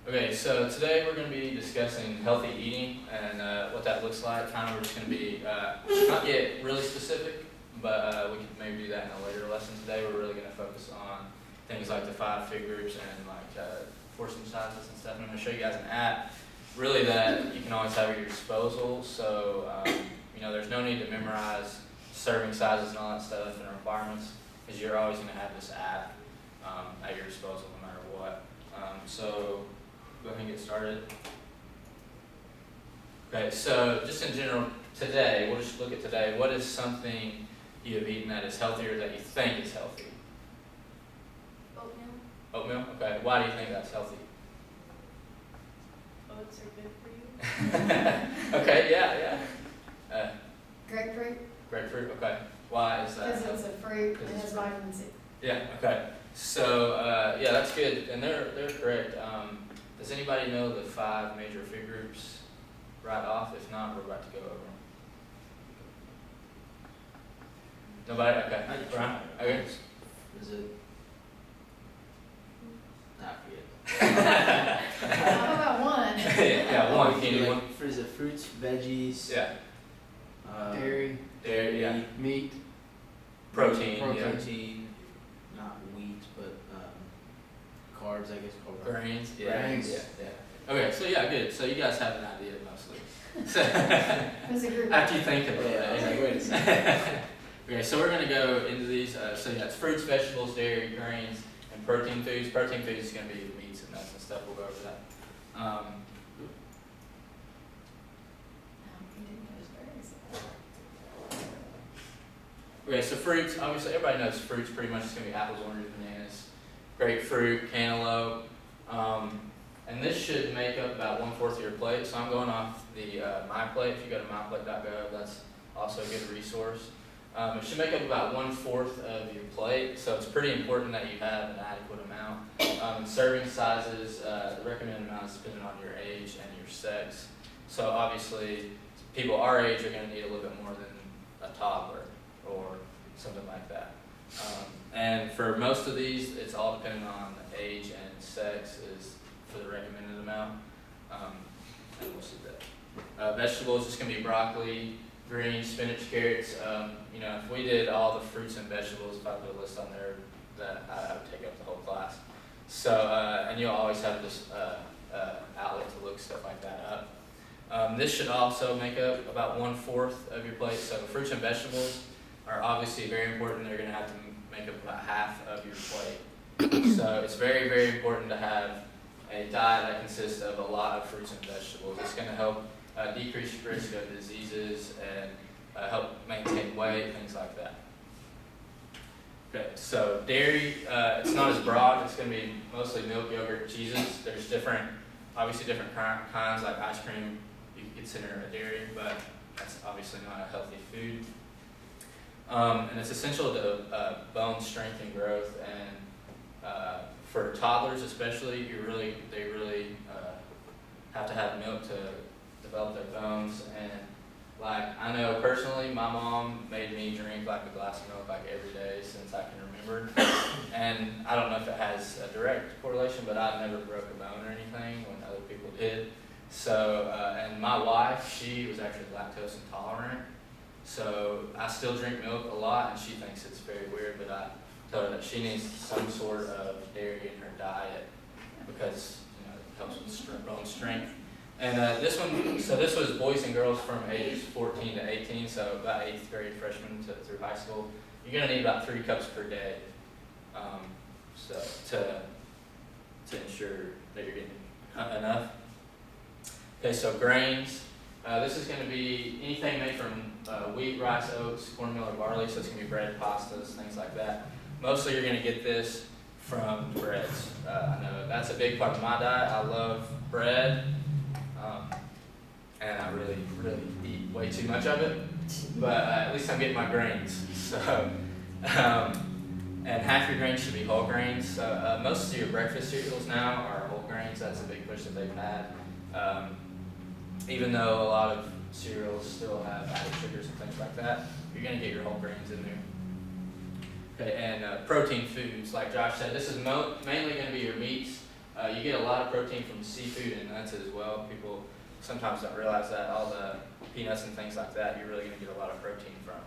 Okay, so today we're going to be discussing healthy eating and what that looks like. Kind of, we're just going to be not get really specific, but we can maybe do that in a later lesson. Today we're really going to focus on things like the 5 figures and like portion sizes and stuff. And I'm going to show you guys an app, really, that you can always have at your disposal. So there's no need to memorize serving sizes and all that stuff and requirements, because you're always going to have this app at your disposal no matter what. So go ahead and get started. Okay, so just in general, today, we'll just look at today. What is something you have eaten that is healthier that you think is healthy? Oatmeal. Oatmeal? Okay, why do you think that's healthy? Oats are good for you. Okay, yeah. Grapefruit, Grapefruit, okay. Why is that? because it's a fruit and has vitamin C. Yeah, okay. So, yeah, that's good, and they're correct. Does anybody know the 5 major food groups right off? If not, we're about to go over them. Nobody? Okay. I can Brian? try. Okay. Is it? I forget. How about one? Yeah, one. Can you do one? Is it fruits, veggies? Yeah. Dairy. Dairy, yeah. Meat. Protein, yeah. Protein. Not wheat, but carbs, I guess. Grains, yeah. Grains. Yeah. Okay, so yeah, good. So you guys have an idea mostly. So It's a group. after you think about Yeah, I was like, it. wait a second. Okay, so we're gonna go into these. So yeah, it's fruits, vegetables, dairy, grains, and protein foods. Protein foods is gonna be meats and nuts and stuff. We'll go over that. Okay, so fruits, obviously everybody knows fruits pretty much. It's going to be apples, oranges, bananas, grapefruit, cantaloupe. And this should make up about 1/4 of your plate. So I'm going off the My Plate. If you go to myplate.gov, that's also a good resource. It should make up about 1/4 of your plate. So it's pretty important that you have an adequate amount. Serving sizes, the recommended amount is dependent on your age and your sex. So obviously people our age are going to need a little bit more than a toddler or something like that. And for most of these, it's all dependent on age and sex is for the recommended amount. And we'll see that. Vegetables, it's going to be broccoli, greens, spinach, carrots. If we did all the fruits and vegetables, if I put a list on there, that I would take up the whole class. So, and you'll always have this outlet to look stuff like that up. This should also make up about 1/4 of your plate. So fruits and vegetables are obviously very important. They're going to have to make up about 1/2 of your plate. So it's very, very important to have a diet that consists of a lot of fruits and vegetables. It's going to help decrease risk of diseases and help maintain weight, things like that. Okay, so dairy, it's not as broad. It's going to be mostly milk, yogurt, cheeses. There's obviously different kinds, like ice cream you can consider a dairy, but that's obviously not a healthy food. And it's essential to bone strength and growth, and for toddlers especially, they really have to have milk to develop their bones. And like I know personally, my mom made me drink like a glass of milk like every day since I can remember. And I don't know if it has a direct correlation, but I never broke a bone or anything when other people did. So and my wife, she was actually lactose intolerant. So I still drink milk a lot, and she thinks it's very weird, but I tell her that she needs some sort of dairy in her diet because it helps with bone strength. And this was boys and girls from ages 14 to 18, so about 8th grade freshmen through high school. You're going to need about 3 cups per day, so to ensure that you're getting enough. Okay, so grains. This is going to be anything made from wheat, rice, oats, cornmeal, or barley, so it's going to be bread, pastas, things like that. Mostly you're going to get this from breads. I know that's a big part of my diet. I love bread, and I really, really eat way too much of it, but at least I'm getting my grains. So, and half your grains should be whole grains. So most of your breakfast cereals now are whole grains. That's a big push that they've had. Even though a lot of cereals still have added sugars and things like that, you're going to get your whole grains in there. Okay, and protein foods, like Josh said, this is mainly going to be your meats, You get a lot of protein from seafood and nuts as well. People sometimes don't realize that. All the peanuts and things like that, you're really going to get a lot of protein from.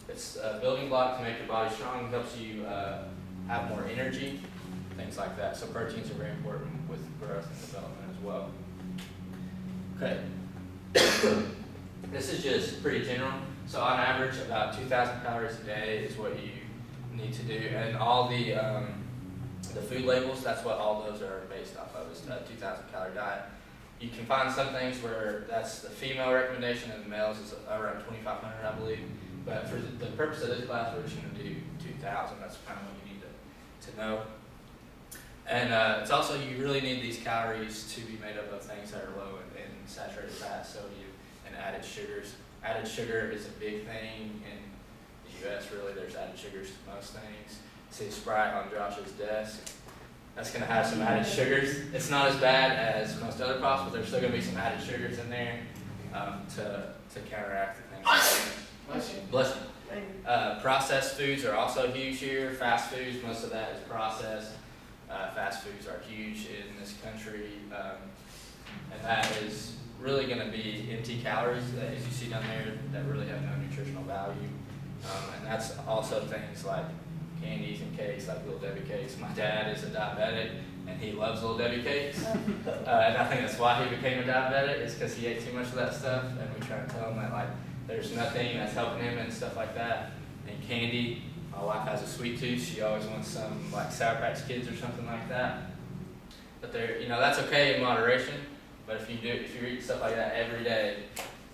It's a building block to make your body strong, helps you have more energy, things like that. So proteins are very important with growth and development as well. Okay. This is just pretty general. So on average, about 2,000 calories a day is what you need to do. And all the food labels, that's what all those are based off of, is a 2,000 calorie diet. You can find some things where that's the female recommendation and the males is around 2,500, I believe. But for the purpose of this class, we're just going to do 2,000. That's kind of what you need to know. And it's also, you really need these calories to be made up of things that are low in saturated fat, sodium, and added sugars. Added sugar is a big thing in the U.S. Really, there's added sugars to most things. See Sprite on Josh's desk. That's going to have some added sugars. It's not as bad as most other pops, but there's still going to be some added sugars in there to counteract the things. Bless you. Processed foods are also huge here. Fast foods, most of that is processed. Fast foods are huge in this country, and that is really going to be empty calories, that, as you see down there, that really have no nutritional value. And that's also things like candies and cakes, like Little Debbie cakes. My dad is a diabetic, and he loves Little Debbie cakes. And I think that's why he became a diabetic, is because he ate too much of that stuff. And we try to tell him that, like, there's nothing that's helping him and stuff like that. And candy, my wife has a sweet tooth. She always wants some, like, Sour Patch Kids or something like that. But that's okay in moderation. But if you eat stuff like that every day,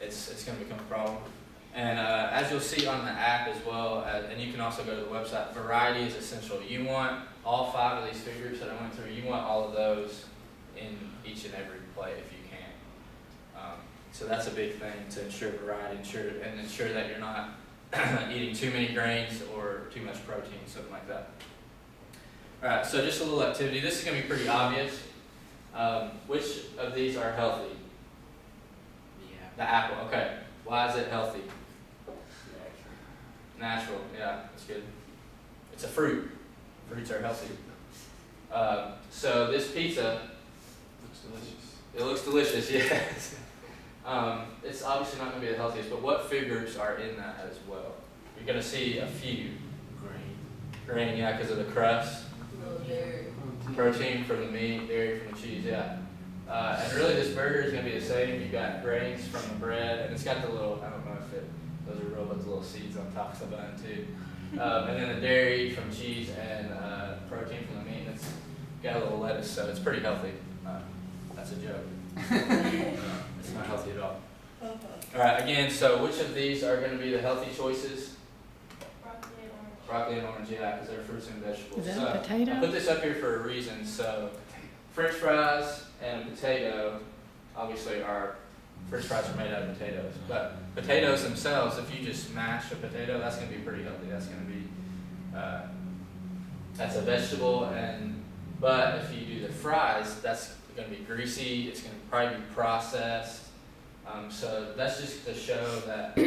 it's going to become a problem. And as you'll see on the app as well, and you can also go to the website, variety is essential. You want all 5 of these food groups that I went through, you want all of those in each and every plate if you can. So that's a big thing, to ensure variety, ensure that you're not eating too many grains or too much protein, something like that. All right, so just a little activity. This is going to be pretty obvious. Which of these are healthy? The apple. Okay. Why is it healthy? Natural. Yeah, that's good. It's a fruit. Fruits are healthy. So this pizza Looks delicious. It looks delicious. Yes. It's obviously not going to be the healthiest, but what food groups are in that as well? You're going to see a few. Grain, yeah, because of the crust. Protein from the meat, dairy from the cheese, yeah. And really this burger is going to be the same. You've got grains from the bread, and it's got the little, I don't know if those are real, but the little seeds on top of the bun too. And then the dairy from cheese and protein from the meat, and it's got a little lettuce, so it's pretty healthy. That's a joke. It's not healthy at all. All right, again, so which of these are going to be the healthy choices? Broccoli and orange. Broccoli and orange, yeah, because they're fruits and vegetables. Is that So a potato? I put this up here for a reason. So French fries and potato, obviously French fries are made out of potatoes. But potatoes themselves, if you just mash a potato, that's going to be pretty healthy. That's going to be, that's a vegetable. But if you do the fries, that's going to be greasy. It's going to probably be processed. So that's just to show that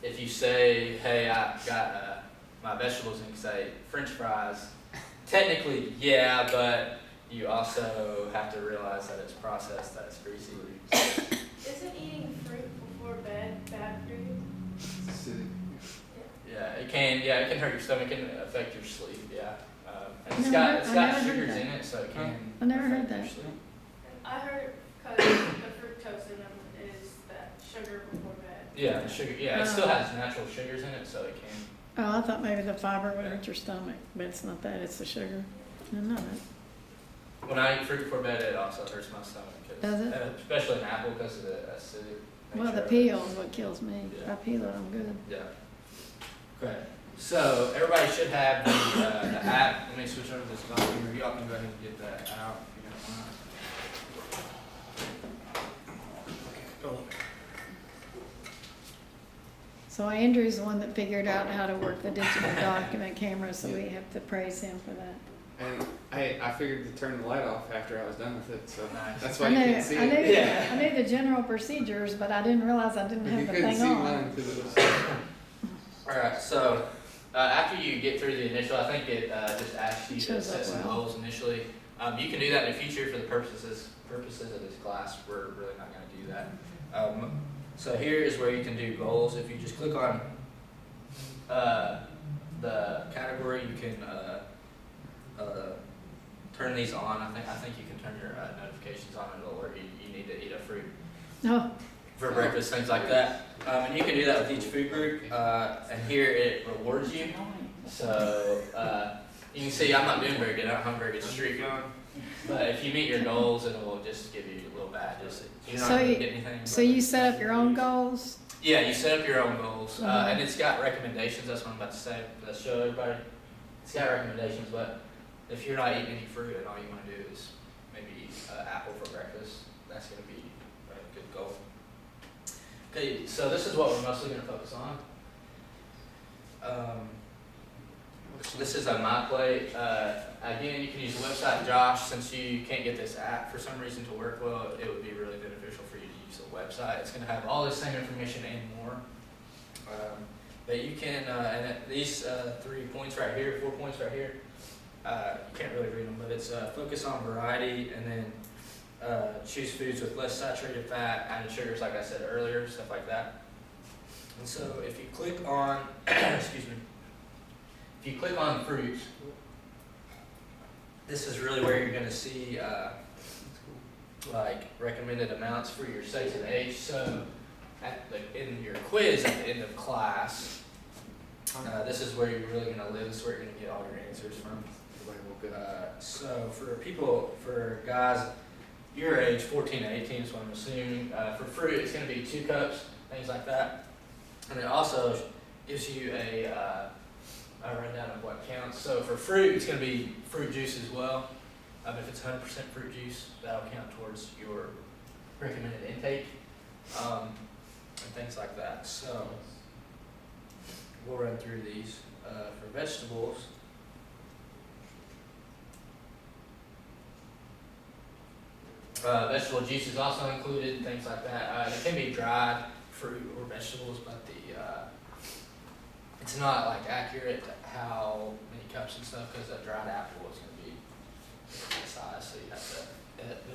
if you say, hey, I got my vegetables, and you say French fries, technically, yeah, but you also have to realize that it's processed, that it's greasy. Isn't eating fruit before bed bad for you? Yeah, it can hurt your stomach, it can affect your sleep, yeah. And it's I got never heard sugars that. in it, so it can I never heard affect your that. sleep. I heard because the fructose in them is that sugar before bed. Yeah, the sugar, yeah, it still has natural sugars in it, so it can. Oh, I thought maybe the fiber would hurt your stomach, but it's not that, it's the sugar. I didn't know that. When I eat fruit before bed, it also hurts my stomach. Does it? And especially an apple because of the acidic Well, nature the of it. peel is what kills me. Yeah. I peel it, I'm good. Yeah. Okay. So everybody should have the app. Let me switch over to this document. Y'all can go ahead and get that out if you don't mind. So Andrew's the one that figured out how to work the digital document camera, so we have to praise him for that. And I figured to turn the light off after I was done with it, so Nice. that's I why you knew, couldn't see I knew, it. Yeah. I knew the general procedures, but I didn't realize I didn't But have you the couldn't thing see on. mine because it was. All right. So After you get through the initial, I think it just asks you to Shows up set some well. goals initially. You can do that in the future for the purposes of this class. We're really not going to do that. So here is where you can do goals. If you just click on the category, you can turn these on. I think you can turn your notifications on. It'll alert you need to eat a fruit Oh, for breakfast, things like that. And you can do that with each food group. And here it rewards you. So you can see I'm not doing very good. I don't have a very good streak going. But if you meet your goals, it will just give you little badges. You're not So going you- to get anything. so you set up your own goals? Yeah, you set up your own goals. Uh-huh. And it's got recommendations. That's what I'm about to say. Let's show everybody. It's got recommendations, but if you're not eating any fruit and all you want to do is maybe eat apple for breakfast, that's going to be a good goal. Okay, so this is what we're mostly going to focus on. This is a My Plate. Again, you can use the website, Josh. Since you can't get this app for some reason to work well, it would be really beneficial for you to use the website. It's going to have all the same information and more. But you can, these 3 points right here, 4 points right here, you can't really read them, but it's focus on variety, and then choose foods with less saturated fat, added sugars, like I said earlier, stuff like that. And so if you click on, excuse me, if you click on fruits, this is really where you're going to see like recommended amounts for your sex and age. So in your quiz at the end of class, this is where you're really going to live. This is where you're going to get all your answers from. So for guys your age, 14 to 18 is what I'm assuming. For fruit, it's going to be 2 cups, things like that. And it also gives you a rundown of what counts. So for fruit, it's going to be fruit juice as well. If it's 100% fruit juice, that'll count towards your recommended intake, and things like that. So we'll run through these. For vegetables, vegetable juice is also included, things like that. It can be dried fruit or vegetables, but it's not like accurate how many cups and stuff, because a dried apple is going to be the size, so you have to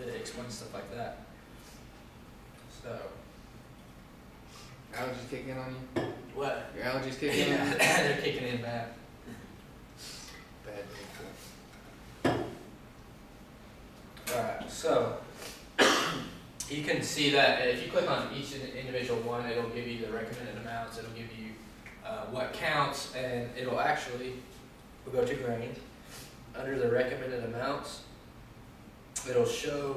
it explains stuff like that. So Allergies kick in on you? what? Your allergies kick in on you? They're kicking in bad. Bad. Alright, so you can see that if you click on each individual one, it'll give you the recommended amounts, it'll give you what counts, and it'll actually, we'll go to grains. Under the recommended amounts, it'll show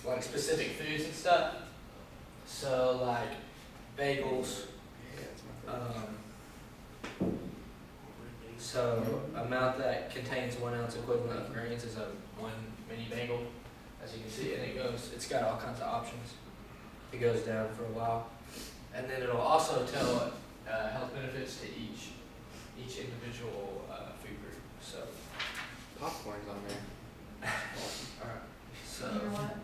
like specific foods and stuff. So like bagels, Yeah, it's my favorite. so amount that contains 1 ounce equivalent of grains is a 1 mini bagel, as you can see, and it's got all kinds of options. It goes down for a while, and then it'll also tell health benefits to each individual food group. So, Popcorn's on there. all right. So, You know what?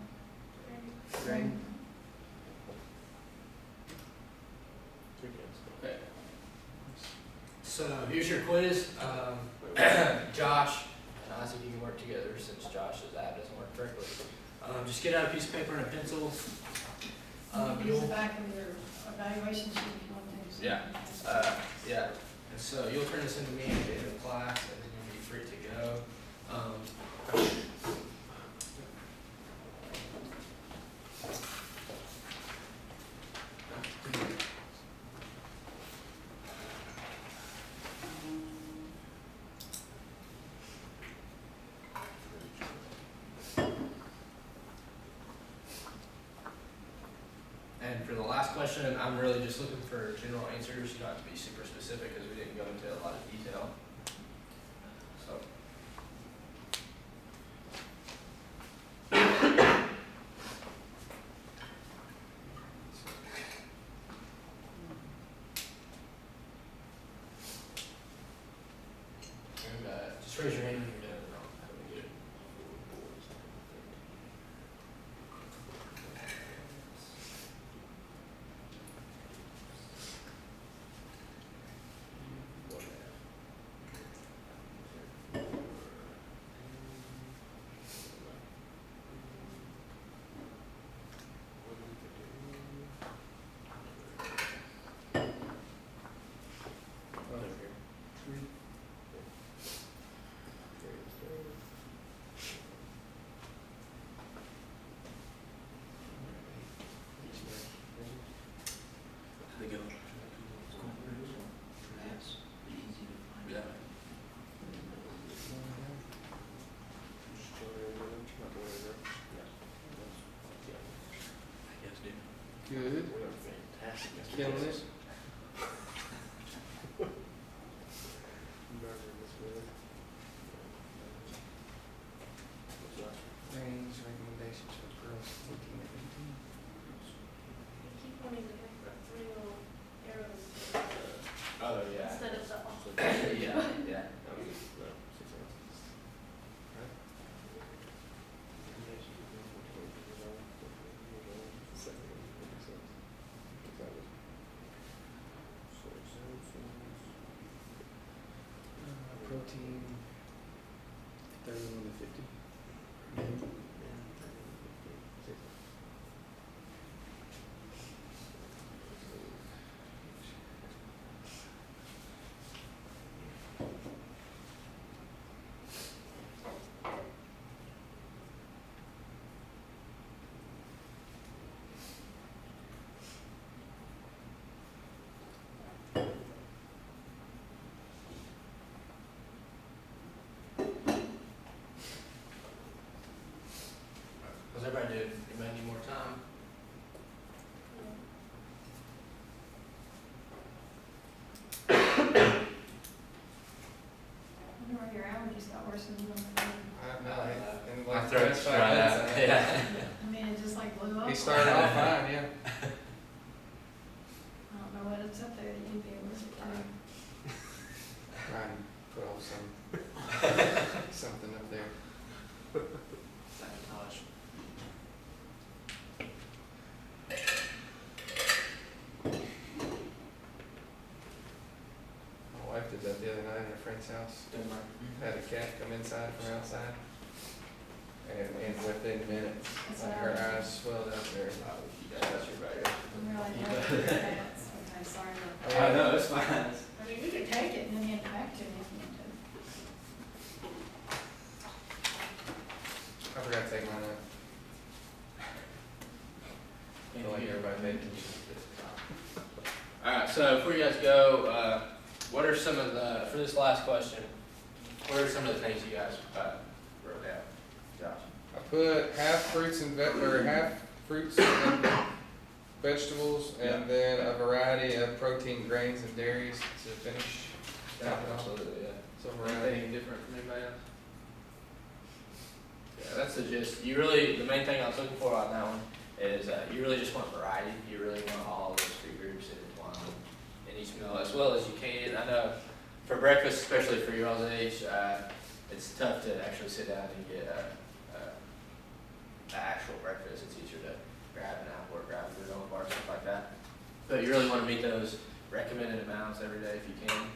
Grain. okay. So here's your quiz. Josh and Isaac, you can work together since Josh's app doesn't work correctly. Just get out a piece of paper and a pencil. Use the back of your evaluation sheet if you want to. Yeah. Yeah. And so you'll turn this into me at the end of class, and then you'll be free to go. And for the last question, I'm really just looking for general answers. You don't have to be super specific because we didn't go into a lot of detail. So. And, just raise your hand when you're done. and I'll have it get it. Killing it. Range recommendations for girls 14 to 18. Keep wanting to have the 3 little arrows Oh, yeah. instead of the off. Yeah, yeah. Protein 31 to 50. How's everybody doing? Anybody need more time? I wonder why your allergies got worse than mine. I don't know. And My like throat's that's dried fine. out. Yeah. I mean, it just like blew up. He started off fine, yeah. I don't know what it's up there that you'd be allergic to. Ryan put on something up there. Sabotage. My wife did that the other night at a friend's house. Had a cat come inside from outside. And within minutes, That's like what her I- eyes swelled up there. That's your bad. I'm really happy with that. Okay, sorry about that. I know, it's fine. I mean, you can take it and then hand it back to me if you want to. I forgot to take mine out. I feel like everybody taking Alright, so before you guys go, what are some of the, for this last question, what are some of the things you guys, wrote down? Josh? I put half fruits and vegetables, and then a variety of protein, grains, and dairies to finish. top it off. Absolutely, yeah. So variety. Anything different from anybody else? Yeah, that's the gist. You really, the main thing I was looking for on that one is, you really just want variety. You really want all of those food groups intertwined in each meal as well as you can. I know for breakfast, especially for your all's age, it's tough to actually sit down and get an actual breakfast. It's easier to grab an apple or grab a granola bar, stuff like that. But you really want to meet those recommended amounts every day if you can.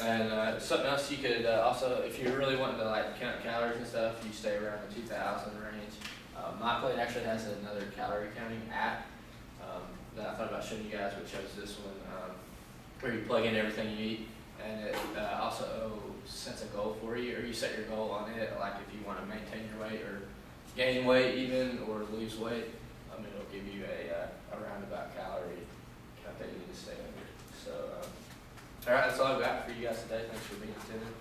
And something else you could also, if you're really wanting to like count calories and stuff, you stay around the 2,000 range. My Plate actually has another calorie counting app that I thought about showing you guys, which shows this one where you plug in everything you eat, and it also sets a goal for you, or you set your goal on it, like if you want to maintain your weight or gain weight even, or lose weight, it'll give you a roundabout calorie count that you need to stay under. So, all right, that's all I've got for you guys today. Thanks for being attentive.